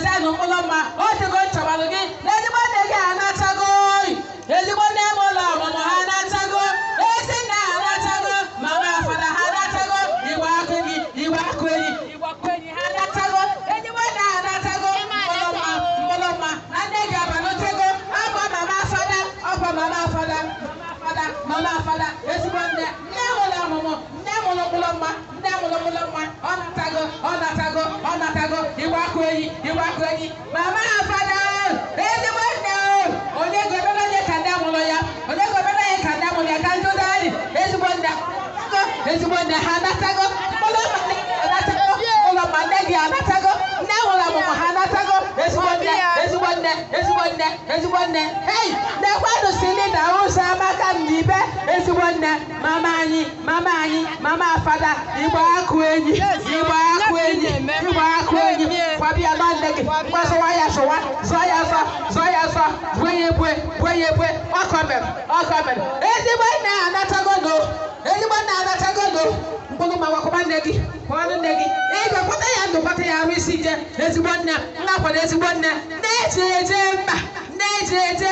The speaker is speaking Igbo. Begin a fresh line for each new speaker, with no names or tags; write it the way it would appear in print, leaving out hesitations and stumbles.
eze na ụmụlọmma otego nchabalụ gị na ezigbo nne gị anatago ezigbo nne m ụlọ ọmụmụ ha anatago ezi nna ha anatago mama fada ha anatago igwe akụ gị igwe akụ enyi ha anatago ezigbo nne ha anatago ụmụlọmma na nne gị abanotego akwa mama fada ezigbo nne ụlọ ọmụmụ nne mụlụ ụmụlọmma ọ natago igwe akụ enyi mama fada ezigbo nne onye ga-emere onye ka nne mụrụ ya onye ga-emere onye ka nne mụrụ ya ka njọ dari ezigbo nne ha anatago ụlọma nne gị anatago nne ụlọ ọmụmụ ha anatago ezigbo nne hei nekwanụ Silinda ụzọ amaka n'ibe ezigbo nne mama fada igbe akụ enyi kwabịa na nne gị gbasọwa ya sụwa zọ ya zọ bue ya ebue ọkọmere ezigbo nne anatago no mkpụrụ ma wakwaba nne gị kpọrọ nne gị ị ga-akwata ya ndụ kwata ya arụ isi ije ezigbo nne nnakwado ezigbo nne na-eje mba na-eje